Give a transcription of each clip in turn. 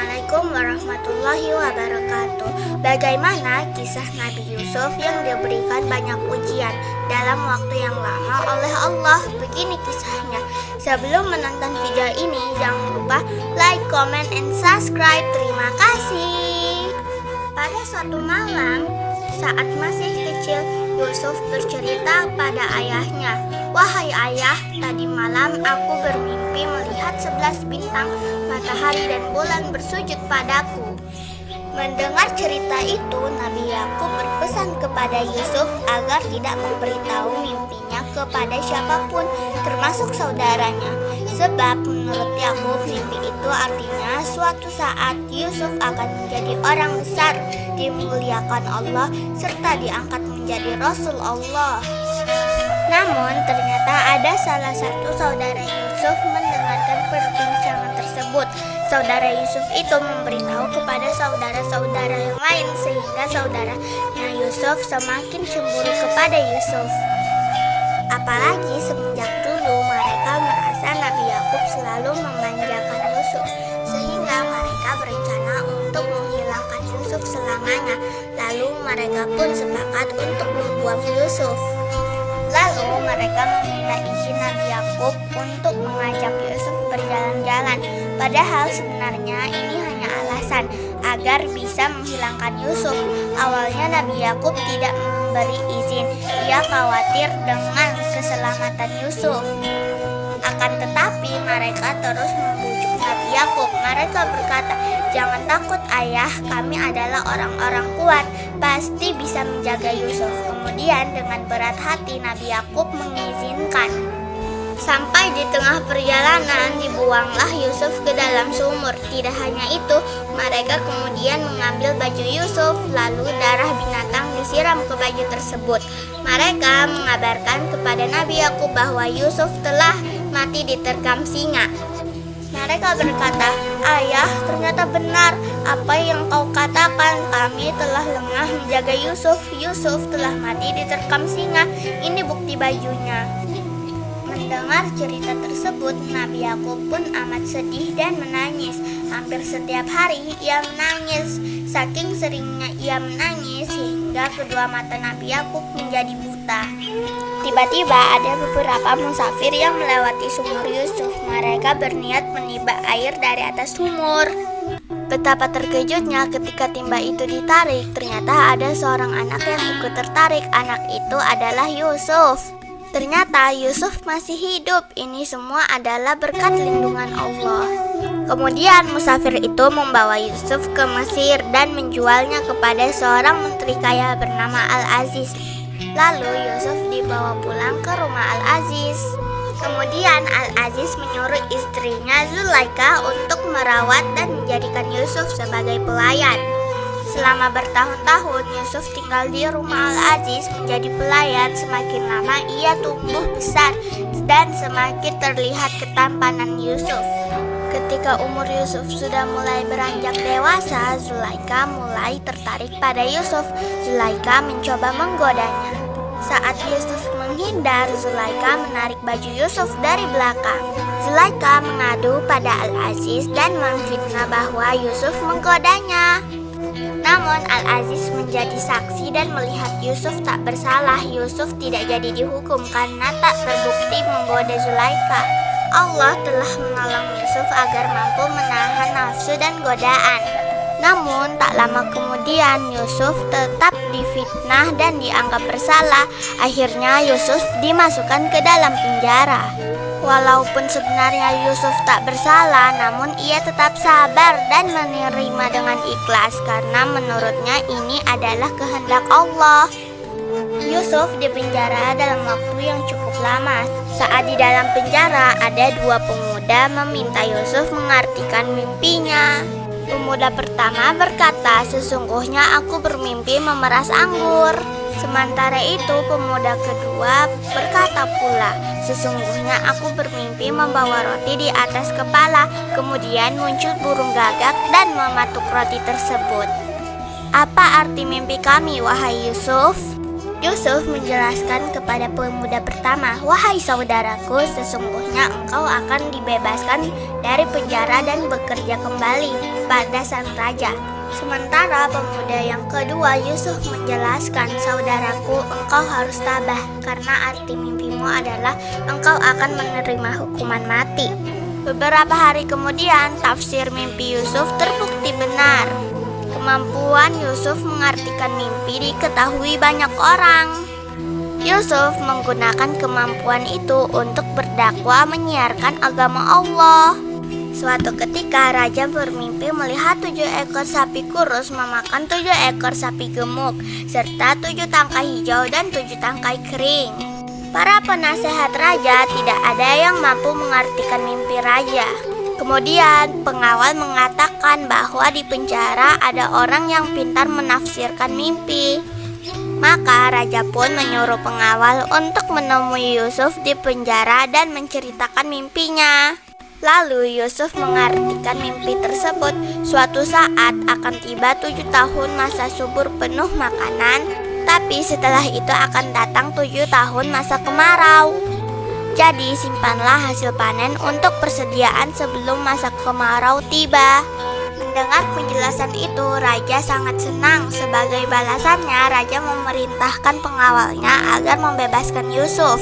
Assalamualaikum warahmatullahi wabarakatuh. Bagaimana kisah Nabi Yusuf yang diberikan banyak ujian dalam waktu yang lama oleh Allah? Begini kisahnya. Sebelum menonton video ini, jangan lupa like, comment, and subscribe. Terima kasih. Pada suatu malam, saat masih kecil, Yusuf bercerita pada ayahnya, "Wahai ayah, tadi malam aku bermimpi melihat 11 bintang, matahari dan bulan bersujud padaku." Mendengar cerita itu, Nabi Yakub berpesan kepada Yusuf agar tidak memberitahu mimpinya kepada siapapun, termasuk saudaranya. Sebab menurut Yakub, mimpi itu artinya suatu saat Yusuf akan menjadi orang besar, dimuliakan Allah, serta diangkat menjadi Rasul Allah. Namun ternyata ada salah satu saudara Yusuf mendengarkan perbincangan tersebut. Saudara Yusuf itu memberitahu kepada saudara-saudara yang lain, sehingga saudaranya Yusuf semakin cemburu kepada Yusuf. Apalagi semenjak dulu mereka merasa Nabi Yakub selalu memanjakan Yusuf, sehingga mereka berencana untuk menghilangkan Yusuf selamanya. Lalu mereka pun sepakat untuk membuang Yusuf. Lalu mereka meminta izin Nabi Yakub untuk mengajak Yusuf berjalan-jalan. Padahal sebenarnya ini hanya alasan agar bisa menghilangkan Yusuf. Awalnya Nabi Yakub tidak memberi izin. Ia khawatir dengan keselamatan Yusuf. Akan tetapi mereka terus membujuk Nabi Yakub. Mereka berkata, "Jangan takut ayah, kami adalah orang-orang kuat, pasti bisa menjaga Yusuf." Kemudian dengan berat hati Nabi Yakub mengizinkan. Sampai di tengah perjalanan dibuanglah Yusuf ke dalam sumur. Tidak hanya itu, mereka kemudian mengambil baju Yusuf, lalu darah binatang disiram ke baju tersebut. Mereka mengabarkan kepada Nabi Yakub bahwa Yusuf telah mati diterkam singa. Mereka berkata, "Ayah, ternyata benar apa yang kau katakan. Kami telah lengah menjaga Yusuf. Yusuf telah mati diterkam singa. Ini bukti bajunya." Mendengar cerita tersebut, Nabi Yakub pun amat sedih dan menangis. Hampir setiap hari ia menangis. Saking seringnya ia menangis hingga kedua mata Nabi Yakub menjadi buta. Tiba-tiba ada beberapa musafir yang melewati sumur Yusuf. Mereka berniat menimba air dari atas sumur. Betapa terkejutnya ketika timba itu ditarik. Ternyata ada seorang anak yang ikut tertarik. Anak itu adalah Yusuf. Ternyata Yusuf masih hidup. Ini semua adalah berkat lindungan Allah. Kemudian musafir itu membawa Yusuf ke Mesir dan menjualnya kepada seorang menteri kaya bernama Al-Aziz. Lalu Yusuf dibawa pulang ke rumah Al-Aziz. Kemudian Al-Aziz menyuruh istrinya Zulaika untuk merawat dan menjadikan Yusuf sebagai pelayan. Selama bertahun-tahun Yusuf tinggal di rumah Al-Aziz menjadi pelayan. Semakin lama ia tumbuh besar dan semakin terlihat ketampanan Yusuf. Ketika umur Yusuf sudah mulai beranjak dewasa, Zulaika mulai tertarik pada Yusuf. Zulaika mencoba menggodanya. Saat Yusuf menghindar, Zulaika menarik baju Yusuf dari belakang. Zulaika mengadu pada Al-Aziz dan memfitnah bahwa Yusuf menggodanya. Namun Al-Aziz menjadi saksi dan melihat Yusuf tak bersalah. Yusuf tidak jadi dihukum karena tak terbukti menggoda Zulaika. Allah telah menolong Yusuf agar mampu menahan nafsu dan godaan. Namun tak lama kemudian Yusuf tetap difitnah dan dianggap bersalah. Akhirnya Yusuf dimasukkan ke dalam penjara. Walaupun sebenarnya Yusuf tak bersalah, namun ia tetap sabar dan menerima dengan ikhlas karena menurutnya ini adalah kehendak Allah. Yusuf dipenjara dalam waktu yang cukup lama. Saat di dalam penjara, ada dua pemuda meminta Yusuf mengartikan mimpinya. Pemuda pertama berkata, "Sesungguhnya aku bermimpi memeras anggur." Sementara itu pemuda kedua berkata pula, "Sesungguhnya aku bermimpi membawa roti di atas kepala." Kemudian muncul burung gagak dan mematuk roti tersebut. "Apa arti mimpi kami, wahai Yusuf?" Yusuf menjelaskan kepada pemuda pertama, "Wahai saudaraku, sesungguhnya engkau akan dibebaskan dari penjara dan bekerja kembali pada sang raja." Sementara pemuda yang kedua, Yusuf menjelaskan, "Saudaraku, engkau harus tabah, karena arti mimpimu adalah engkau akan menerima hukuman mati." Beberapa hari kemudian, tafsir mimpi Yusuf terbukti benar. Kemampuan Yusuf mengartikan mimpi diketahui banyak orang. Yusuf menggunakan kemampuan itu untuk berdakwah menyiarkan agama Allah. Suatu ketika raja bermimpi melihat 7 ekor sapi kurus memakan 7 ekor sapi gemuk, serta 7 tangkai hijau dan 7 tangkai kering. Para penasehat raja tidak ada yang mampu mengartikan mimpi raja. Kemudian pengawal mengatakan bahwa di penjara ada orang yang pintar menafsirkan mimpi. Maka raja pun menyuruh pengawal untuk menemui Yusuf di penjara dan menceritakan mimpinya. Lalu Yusuf mengartikan mimpi tersebut. Suatu saat akan tiba 7 tahun masa subur penuh makanan, tapi setelah itu akan datang 7 tahun masa kemarau. Jadi simpanlah hasil panen untuk persediaan sebelum masa kemarau tiba. Mendengar penjelasan itu, raja sangat senang. Sebagai balasannya, raja memerintahkan pengawalnya agar membebaskan Yusuf.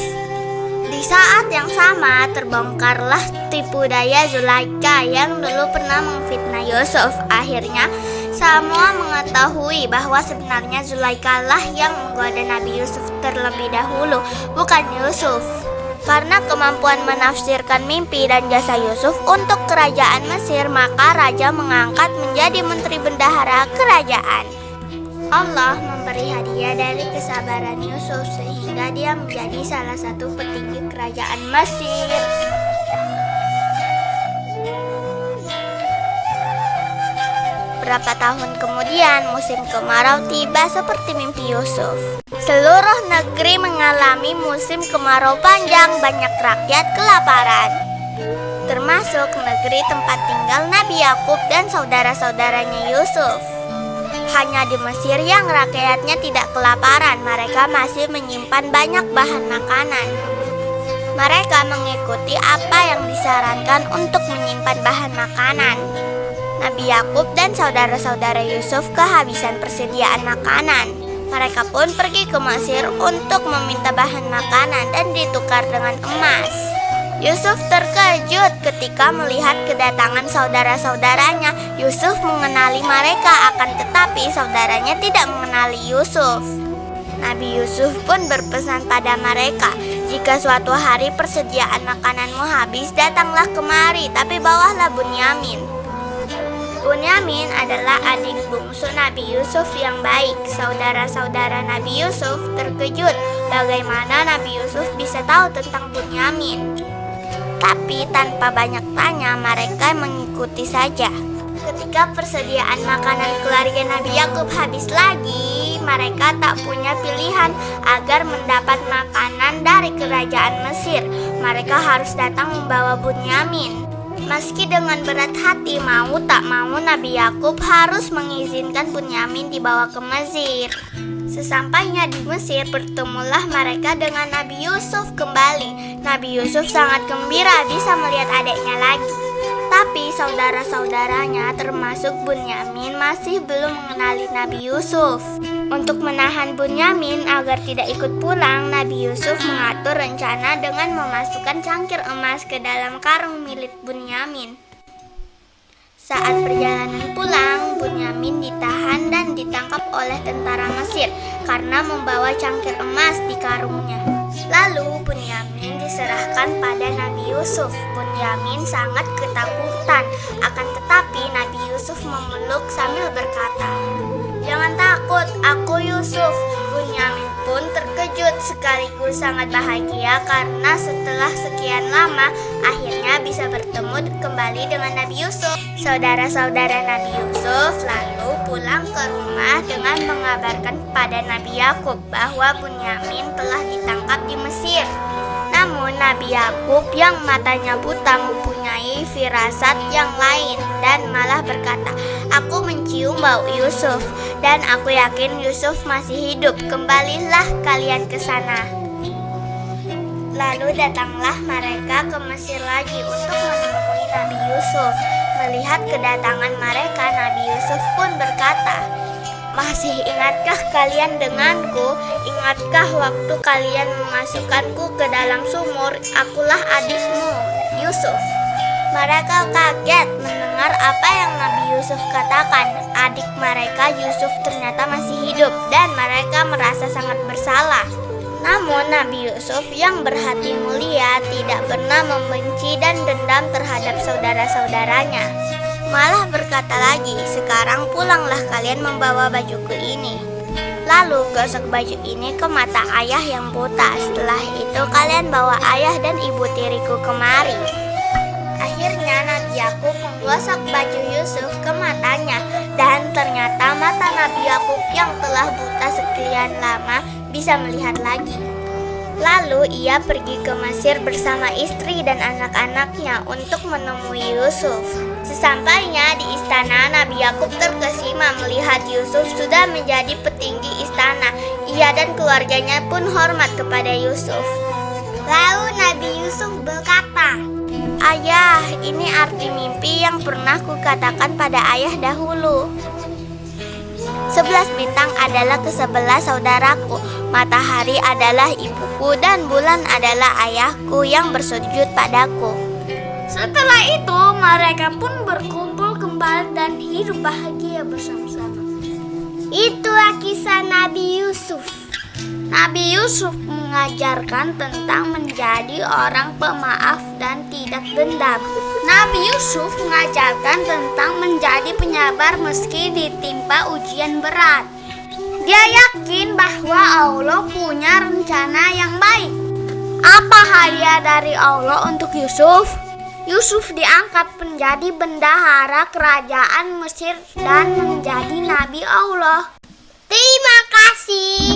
Di saat yang sama, terbongkarlah tipu daya Zulaikha yang dulu pernah memfitnah Yusuf. Akhirnya, semua mengetahui bahwa sebenarnya Zulaikha lah yang menggoda Nabi Yusuf terlebih dahulu, bukan Yusuf. Karena kemampuan menafsirkan mimpi dan jasa Yusuf untuk kerajaan Mesir, maka raja mengangkat menjadi menteri bendahara kerajaan. Allah memberi hadiah dari kesabaran Yusuf sehingga dia menjadi salah satu petinggi kerajaan Mesir. Beberapa tahun kemudian, musim kemarau tiba seperti mimpi Yusuf. Seluruh negeri mengalami musim kemarau panjang, banyak rakyat kelaparan. Termasuk negeri tempat tinggal Nabi Yakub dan saudara-saudaranya Yusuf. Hanya di Mesir yang rakyatnya tidak kelaparan, mereka masih menyimpan banyak bahan makanan. Mereka mengikuti apa yang disarankan untuk menyimpan bahan makanan. Nabi Yakub dan saudara-saudara Yusuf kehabisan persediaan makanan. Mereka pun pergi ke Mesir untuk meminta bahan makanan dan ditukar dengan emas. Yusuf terkejut ketika melihat kedatangan saudara-saudaranya. Yusuf mengenali mereka, akan tetapi saudaranya tidak mengenali Yusuf. Nabi Yusuf pun berpesan pada mereka, "Jika suatu hari persediaan makananmu habis, datanglah kemari, tapi bawalah Bunyamin." Bunyamin adalah adik bungsu Nabi Yusuf yang baik. Saudara-saudara Nabi Yusuf terkejut bagaimana Nabi Yusuf bisa tahu tentang Bunyamin. Tapi tanpa banyak tanya, mereka mengikuti saja. Ketika persediaan makanan keluarga Nabi Yakub habis lagi, mereka tak punya pilihan agar mendapat makanan dari kerajaan Mesir. Mereka harus datang membawa Bunyamin. Meski dengan berat hati, mau tak mau Nabi Yakub harus mengizinkan Bunyamin dibawa ke Mesir. Sesampainya di Mesir, bertemulah mereka dengan Nabi Yusuf kembali. Nabi Yusuf sangat gembira bisa melihat adiknya lagi. Tapi saudara-saudaranya termasuk Bunyamin masih belum mengenali Nabi Yusuf. Untuk menahan Bunyamin agar tidak ikut pulang, Nabi Yusuf mengatur rencana dengan memasukkan cangkir emas ke dalam karung milik Bunyamin. Saat perjalanan pulang, Bunyamin ditahan dan ditangkap oleh tentara Mesir karena membawa cangkir emas di karungnya. Lalu Bunyamin diserahkan pada Nabi Yusuf. Bunyamin sangat ketakutan, akan tetapi Nabi Yusuf memeluk sambil berkata, "Jangan takut, aku Yusuf." Bunyamin pun terkejut sekaligus sangat bahagia karena setelah sekian lama akhirnya bisa bertemu kembali dengan Nabi Yusuf. Saudara-saudara Nabi Yusuf lalu pulang ke rumah dengan mengabarkan kepada Nabi Yakub bahwa Bunyamin telah ditangkap di Mesir. Namun Nabi Yakub yang matanya buta mempunyai firasat yang lain dan malah berkata, "Aku mencium bau Yusuf, dan aku yakin Yusuf masih hidup. Kembalilah kalian ke sana. Lalu datanglah mereka ke Mesir lagi untuk menemui Nabi Yusuf. Melihat kedatangan mereka, Nabi Yusuf pun berkata, "Masih ingatkah kalian denganku? Ingatkah waktu kalian memasukkanku ke dalam sumur? Akulah adikmu, Yusuf." Mereka kaget mendengar apa yang Nabi Yusuf katakan. Adik mereka Yusuf ternyata masih hidup dan mereka merasa sangat bersalah. Namun Nabi Yusuf yang berhati mulia tidak pernah membenci dan dendam terhadap saudara-saudaranya. Malah berkata lagi, "Sekarang pulanglah kalian membawa bajuku ini. Lalu gosok baju ini ke mata ayah yang buta. Setelah itu kalian bawa ayah dan ibu tiriku kemari." Akhirnya Nabi Yakub menggosok baju Yusuf ke matanya, dan ternyata mata Nabi Yakub yang telah buta sekian lama bisa melihat lagi. Lalu ia pergi ke Mesir bersama istri dan anak-anaknya untuk menemui Yusuf. Sesampainya di istana, Nabi Yakub terkesima melihat Yusuf sudah menjadi petinggi istana. Ia dan keluarganya pun hormat kepada Yusuf. Lalu Nabi Yusuf berkata, "Ayah, ini arti mimpi yang pernah kukatakan pada ayah dahulu. 11 bintang adalah ke-11 saudaraku, matahari adalah ibuku, dan bulan adalah ayahku yang bersujud padaku." Setelah itu mereka pun berkumpul kembali dan hidup bahagia bersama-sama. Itulah kisah Nabi Yusuf. Nabi Yusuf mengajarkan tentang menjadi orang pemaaf dan tidak dendam. Nabi Yusuf mengajarkan tentang menjadi penyabar meski ditimpa ujian berat. Dia yakin bahwa Allah punya rencana yang baik. Apa hadiah dari Allah untuk Yusuf? Yusuf diangkat menjadi bendahara kerajaan Mesir dan menjadi nabi Allah. Terima kasih.